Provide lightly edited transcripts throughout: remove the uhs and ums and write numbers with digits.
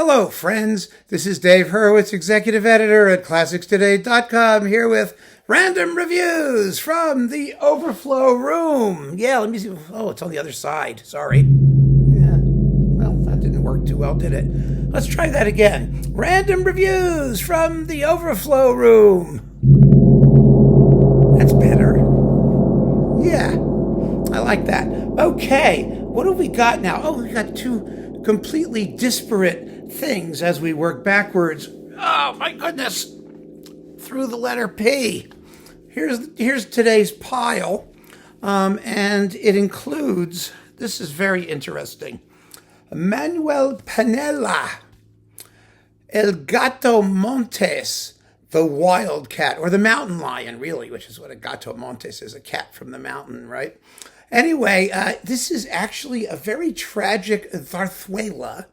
Hello, friends. This is Dave Hurwitz, executive editor at ClassicsToday.com, here with random reviews from the Overflow Room. Yeah, let me see. Oh, it's on the other side. Sorry. Yeah. Well, that didn't work too well, did it? Let's try that again. Random reviews from the Overflow Room. That's better. Yeah, I like that. Okay, what have we got now? Oh, we got two completely disparate things as we work backwards. Oh, my goodness. Through the letter P. Here's today's pile, and it includes, this is very interesting, Manuel Penella, El Gato Montes, the wild cat, or the mountain lion, really, which is what a Gato Montes is, a cat from the mountain, right? Anyway, this is actually a very tragic zarzuela,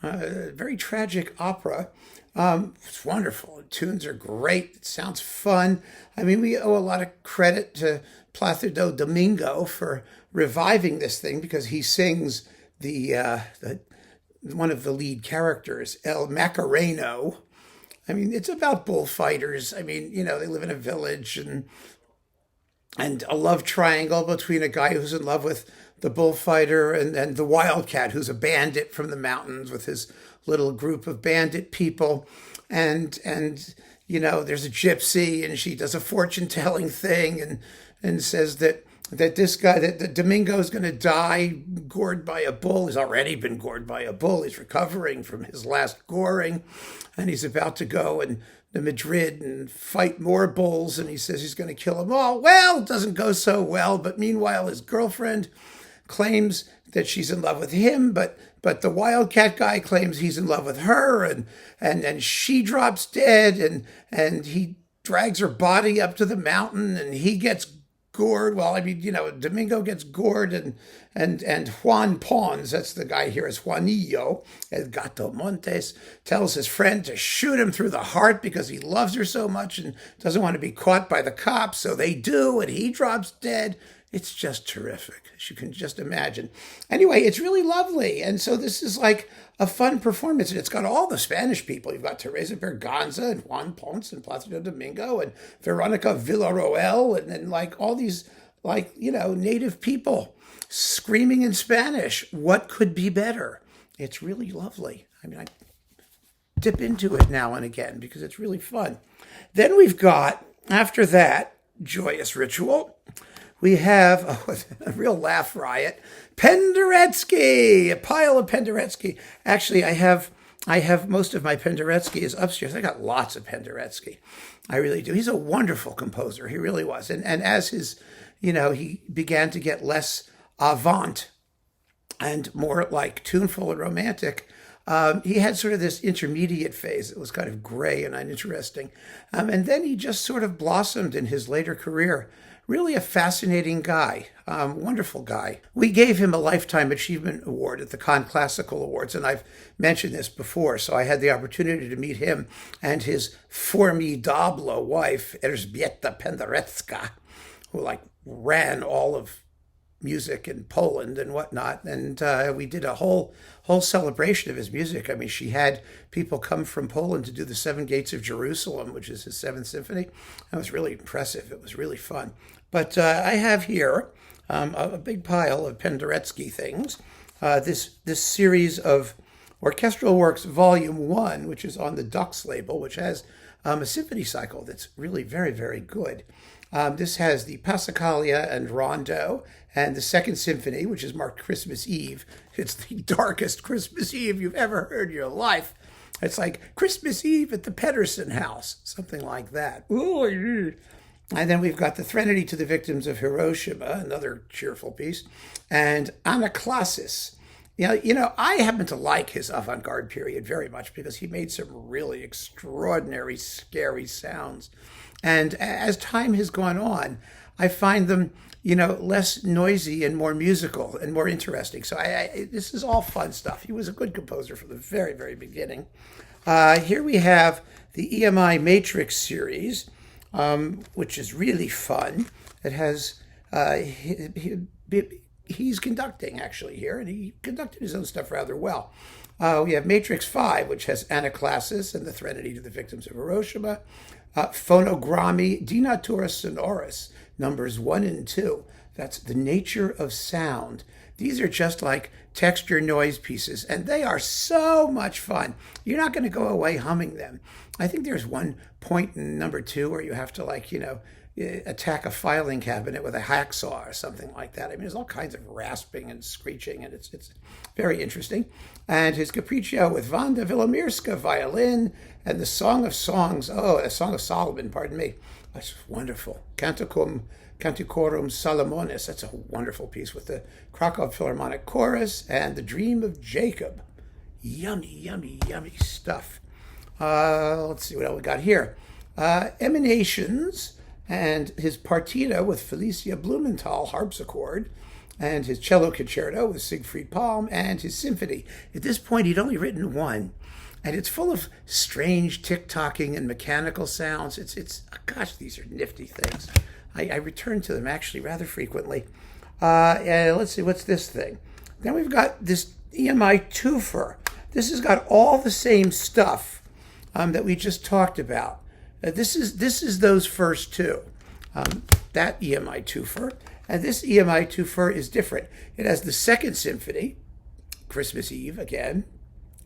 very tragic opera. It's wonderful. The tunes are great. It sounds fun. I mean, we owe a lot of credit to Plácido Domingo for reviving this thing because he sings the one of the lead characters, El Macareno. I mean, it's about bullfighters. I mean, you know, they live in a village and a love triangle between a guy who's in love with the bullfighter and the wildcat, who's a bandit from the mountains with his little group of bandit people. And you know, there's a gypsy, and she does a fortune-telling thing and says that this guy, that Domingo's going to die gored by a bull. He's already been gored by a bull. He's recovering from his last goring, and he's about to go to Madrid and fight more bulls, and he says he's going to kill them all. Well, it doesn't go so well, but meanwhile, his girlfriend claims that she's in love with him, but the wildcat guy claims he's in love with her, and she drops dead, and he drags her body up to the mountain, and he gets gored. Well, I mean, you know, Domingo gets gored, and Juan Pons, that's the guy here, is Juanillo, El Gato Montes, tells his friend to shoot him through the heart because he loves her so much and doesn't want to be caught by the cops. So they do, and he drops dead. It's just terrific, as you can just imagine. Anyway, it's really lovely. And so this is like a fun performance. And it's got all the Spanish people. You've got Teresa Berganza and Juan Ponce and Plácido Domingo and Veronica Villarroel and like all these, like, you know, native people screaming in Spanish. What could be better? It's really lovely. I mean, I dip into it now and again because it's really fun. Then we've got, after that joyous ritual, we have a real laugh riot. Penderecki, a pile of Penderecki. Actually, I have most of my Penderecki is upstairs. I got lots of Penderecki. I really do. He's a wonderful composer. He really was. And as his, you know, he began to get less avant and more like tuneful and romantic, he had sort of this intermediate phase that was kind of gray and uninteresting. And then he just sort of blossomed in his later career. Really a fascinating guy, wonderful guy. We gave him a Lifetime Achievement Award at the Cannes Classical Awards, and I've mentioned this before, so I had the opportunity to meet him and his formidable wife, Elżbieta Penderecka, who like ran all of music in Poland and whatnot, and we did a whole celebration of his music. I mean, she had people come from Poland to do the Seven Gates of Jerusalem, which is his Seventh Symphony. That was really impressive. It was really fun. But I have here a big pile of Penderecki things. This series of Orchestral Works Volume 1, which is on the Dux label, which has a symphony cycle that's really very, very good. This has the Passacaglia and Rondo and the Second Symphony, which is marked Christmas Eve. It's the darkest Christmas Eve you've ever heard in your life. It's like Christmas Eve at the Pedersen house, something like that. Ooh. And then we've got the Threnody to the Victims of Hiroshima, another cheerful piece, and Anaklassis. You know, I happen to like his avant-garde period very much because he made some really extraordinary, scary sounds. And as time has gone on, I find them, you know, less noisy and more musical and more interesting. So this is all fun stuff. He was a good composer from the very, very beginning. Here we have the Emi Matrix series, which is really fun. It has he's conducting actually here, and he conducted his own stuff rather well. We have Matrix 5, which has Anaclassis and the Threnody to the Victims of Hiroshima. Phonogrammi Di Natura Sonoris, numbers 1 and 2. That's the nature of sound. These are just like texture noise pieces, and they are so much fun. You're not going to go away humming them. I think there's one point in number 2 where you have to, like, attack a filing cabinet with a hacksaw or something like that. I mean, there's all kinds of rasping and screeching, and it's very interesting. And his Capriccio with Wanda Wilomirska violin, and the Song of Songs, a Song of Solomon, pardon me. That's wonderful. Canticorum Salomonis, that's a wonderful piece with the Krakow Philharmonic Chorus, and the Dream of Jacob. Yummy, yummy, yummy stuff. Let's see what else we got here. Emmenations, and his Partita with Felicia Blumenthal harpsichord, and his Cello Concerto with Siegfried Palm, and his Symphony. At this point, he'd only written one, and it's full of strange tick-tocking and mechanical sounds. Gosh, these are nifty things. I return to them actually rather frequently. Let's see, what's this thing? Then we've got this EMI twofer. This has got all the same stuff that we just talked about. This is those first two. That EMI twofer. And this EMI twofer is different. It has the Second Symphony, Christmas Eve again,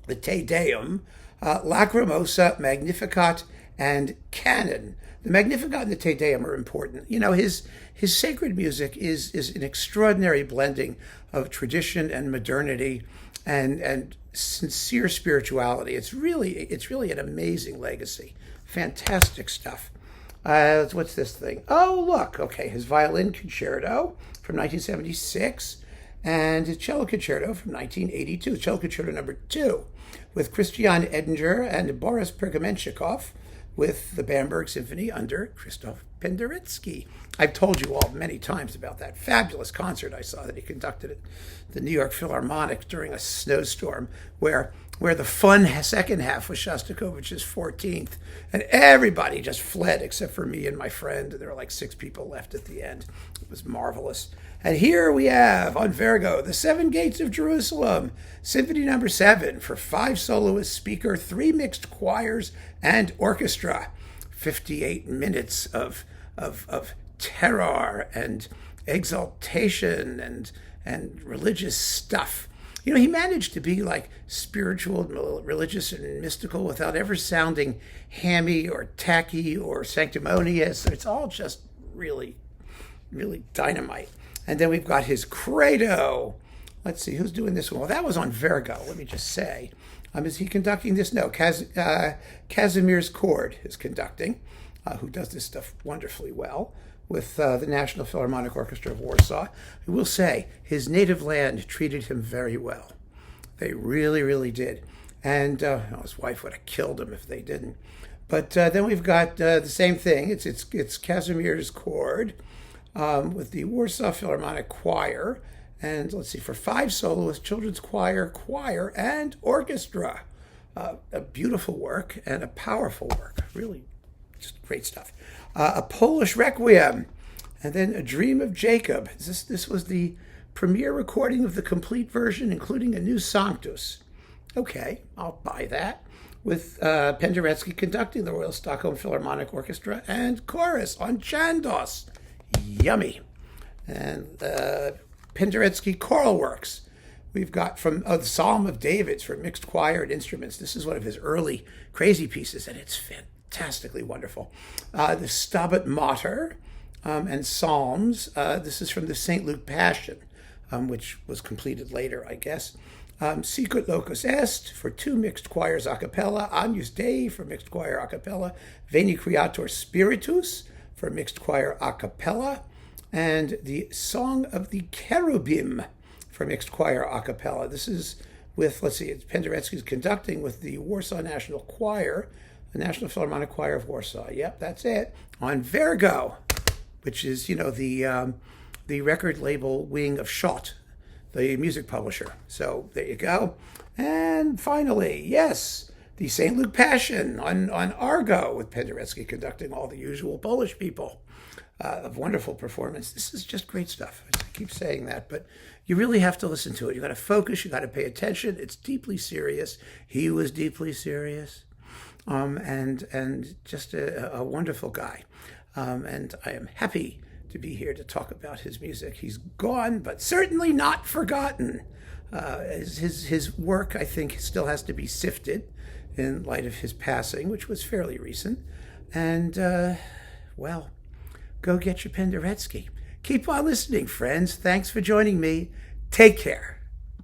the Te Deum, Lacrimosa, Magnificat, and Canon. The Magnificat and the Te Deum are important. His sacred music is an extraordinary blending of tradition and modernity and sincere spirituality. It's really an amazing legacy. Fantastic stuff. What's this thing? Oh, look. Okay, his Violin Concerto from 1976 and his Cello Concerto from 1982. Cello Concerto number 2 with Christian Edinger and Boris Pergamenchikov with the Bamberg Symphony under Christoph Penderecki. I've told you all many times about that fabulous concert I saw that he conducted at the New York Philharmonic during a snowstorm where the fun second half was Shostakovich's 14th, and everybody just fled except for me and my friend. There were like 6 people left at the end. It was marvelous. And here we have, on Vergo, the Seven Gates of Jerusalem, Symphony number 7 for 5 soloists, speaker, 3 mixed choirs, and orchestra. 58 minutes of terror and exaltation and religious stuff. He managed to be like spiritual, religious, and mystical without ever sounding hammy or tacky or sanctimonious. It's all just really, really dynamite. And then we've got his Credo. Let's see, who's doing this one? Well, that was on Vergo, let me just say. Is he conducting this? No, Kazimierz Cord is conducting, who does this stuff wonderfully well, with the National Philharmonic Orchestra of Warsaw. I will say, his native land treated him very well. They really, really did. And his wife would have killed him if they didn't. But then we've got the same thing. It's Kazimierz Cord with the Warsaw Philharmonic Choir. And let's see, for 5 soloists, children's choir, and orchestra. A beautiful work and a powerful work. Really, just great stuff. A Polish Requiem, and then A Dream of Jacob. This was the premiere recording of the complete version, including a new Sanctus. Okay, I'll buy that. With Penderecki conducting the Royal Stockholm Philharmonic Orchestra and chorus on Chandos. Yummy. And Penderecki Choral Works. We've got from the Psalm of David's for mixed choir and instruments. This is one of his early crazy pieces, and it's fantastically wonderful. The Stabat Mater and Psalms. This is from the St. Luke Passion, which was completed later, I guess. Sicut Locus Est for 2 mixed choirs a cappella. Agnus Dei for mixed choir a cappella. Veni Creator Spiritus for mixed choir a cappella. And the Song of the Cherubim for mixed choir a cappella. This is with, it's Penderecki's conducting with the Warsaw National Choir, the National Philharmonic Choir of Warsaw. Yep, that's it. On Vergo, which is, the record label wing of Schott, the music publisher. So there you go. And finally, yes, the St. Luke Passion on Argo with Penderecki conducting all the usual Polish people. A wonderful performance. This is just great stuff. I keep saying that, but you really have to listen to it. You got to focus. You got to pay attention. It's deeply serious. He was deeply serious, and just a wonderful guy. And I am happy to be here to talk about his music. He's gone, but certainly not forgotten. His work, I think, still has to be sifted in light of his passing, which was fairly recent. And, well, go get your Penderecki. Keep on listening, friends. Thanks for joining me. Take care.